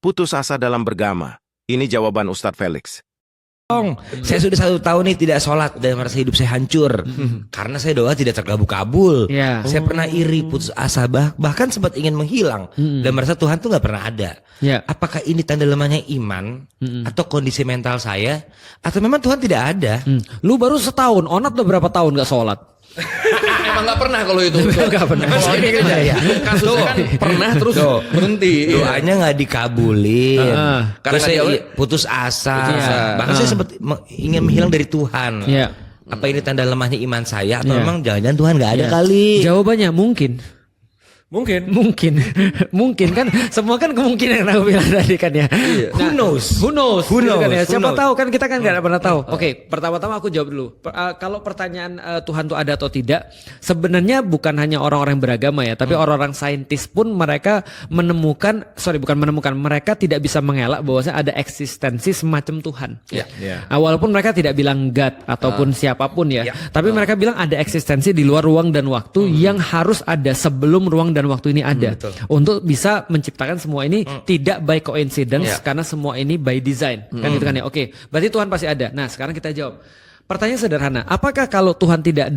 putus asa dalam beragama. Ini jawaban Ustadz Felix. Saya sudah 1 tahun nih tidak sholat dan merasa hidup saya hancur karena saya doa tidak terkabul-kabul. Saya pernah iri, putus asa, bahkan sempat ingin menghilang dan merasa Tuhan tuh nggak pernah ada. Apakah ini tanda lemahnya iman atau kondisi mental saya atau memang Tuhan tidak ada? Lu baru setahun, Onat udah berapa tahun nggak sholat? Emang nggak pernah kalau itu. Nggak pernah. Kalau ini kan kasusnya kan pernah terus berhenti. Doanya nggak dikabulin. Karena Terus saya putus asa. Bahkan saya sempat ingin menghilang dari Tuhan. Apa ini tanda lemahnya iman saya atau memang jangan-jangan Tuhan nggak ada kali? Jawabannya mungkin kan semua kan kemungkinan yang aku bilang tadi kan ya. Who knows? Gitu kan ya. Siapa tahu kan kita kan nggak pernah tahu. Oke, pertama-tama aku jawab dulu. Kalau pertanyaan Tuhan tuh ada atau tidak, sebenarnya bukan hanya orang-orang yang beragama ya, tapi orang-orang saintis pun mereka mereka tidak bisa mengelak bahwasanya ada eksistensi semacam Tuhan. Nah, walaupun mereka tidak bilang God ataupun siapapun ya, tapi mereka bilang ada eksistensi di luar ruang dan waktu yang harus ada sebelum ruang dan waktu ini ada untuk bisa menciptakan semua ini tidak by coincidence karena semua ini by design kan gitu kan ya. Oke, berarti Tuhan pasti ada. Nah sekarang kita jawab pertanyaan sederhana, apakah kalau Tuhan tidak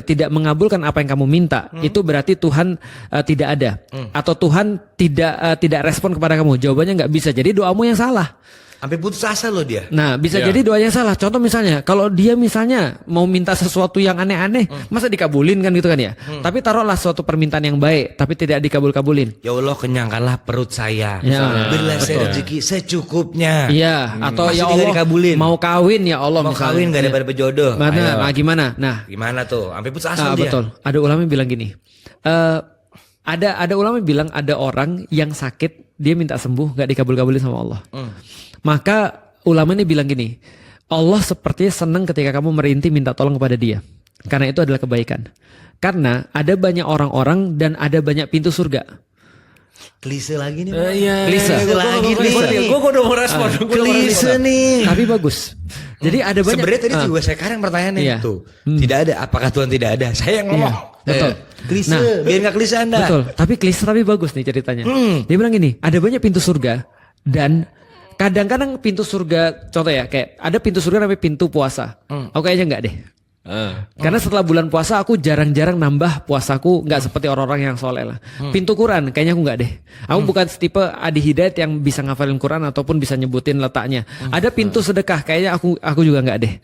tidak mengabulkan apa yang kamu minta itu berarti Tuhan tidak ada atau Tuhan tidak respon kepada kamu? Jawabannya nggak bisa, jadi doamu yang salah. Sampai putus asa loh dia. Nah bisa jadi doanya salah. Contoh misalnya kalau dia misalnya mau minta sesuatu yang aneh-aneh, masa dikabulin kan gitu kan ya. Tapi taruhlah suatu permintaan yang baik tapi tidak dikabul-kabulin. Ya Allah, kenyangkanlah perut saya. Berilah saya rezeki secukupnya. Atau Masih ya tidak Allah dikabulin. mau kawin ya Allah, Mau kawin gak ada berjodoh. Gimana? Nah gimana tuh? Sampai putus asa dia. betul. Ada ulama yang bilang gini. Ada ulama yang bilang ada orang yang sakit dia minta sembuh gak dikabul-kabulin sama Allah. Maka ulama ini bilang gini, Allah sepertinya senang ketika kamu merintih minta tolong kepada dia. Karena itu adalah kebaikan. Karena ada banyak orang-orang dan ada banyak pintu surga. Klise lagi nih. Klise lagi nih. Gue udah mau respon. Klise nih. Tapi bagus. Jadi ada banyak. Sebenarnya tadi juga saya kadang pertanyaannya itu. Tidak ada. Apakah Tuhan tidak ada? Saya yang ngomong. Betul. Klise. Biar nggak klise Anda. Betul. Tapi klise tapi bagus nih ceritanya. Dia bilang gini, ada banyak pintu surga dan kadang-kadang pintu surga, contoh ya, kayak ada pintu surga namanya pintu puasa. Aku kayaknya enggak deh. Karena setelah bulan puasa aku jarang-jarang nambah puasaku, nggak seperti orang-orang yang soleh lah. Pintu Quran kayaknya aku nggak deh. Aku bukan tipe Adi Hidayat yang bisa ngafalin Quran ataupun bisa nyebutin letaknya. Ada pintu sedekah kayaknya aku juga nggak deh.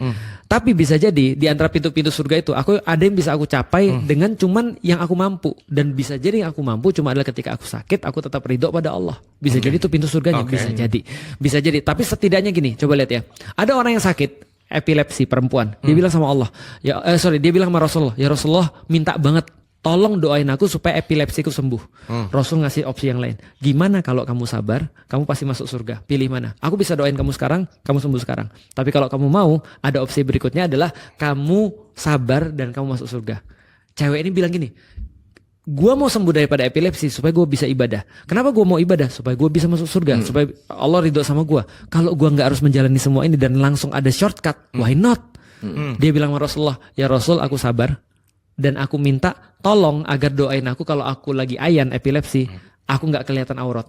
Tapi bisa jadi di antara pintu-pintu surga itu aku ada yang bisa aku capai dengan cuman yang aku mampu, dan bisa jadi yang aku mampu cuma adalah ketika aku sakit aku tetap ridho pada Allah. Bisa jadi itu pintu surganya, bisa jadi. Tapi setidaknya gini, coba lihat ya. Ada orang yang sakit epilepsi perempuan, dia bilang sama Allah, dia bilang sama Rasulullah, ya Rasulullah minta banget tolong doain aku supaya epilepsiku sembuh. Rasul ngasih opsi yang lain. Gimana kalau kamu sabar, kamu pasti masuk surga. Pilih mana? Aku bisa doain kamu sekarang, kamu sembuh sekarang. Tapi kalau kamu mau, ada opsi berikutnya adalah kamu sabar dan kamu masuk surga. Cewek ini bilang gini, gua mau sembuh daripada epilepsi supaya gua bisa ibadah. Kenapa gua mau ibadah? Supaya gua bisa masuk surga, supaya Allah ridho sama gua. Kalau gua nggak harus menjalani semua ini dan langsung ada shortcut, why not? Dia bilang sama Rasulullah, ya Rasul aku sabar dan aku minta tolong agar doain aku kalau aku lagi ayan epilepsi, aku nggak kelihatan aurat.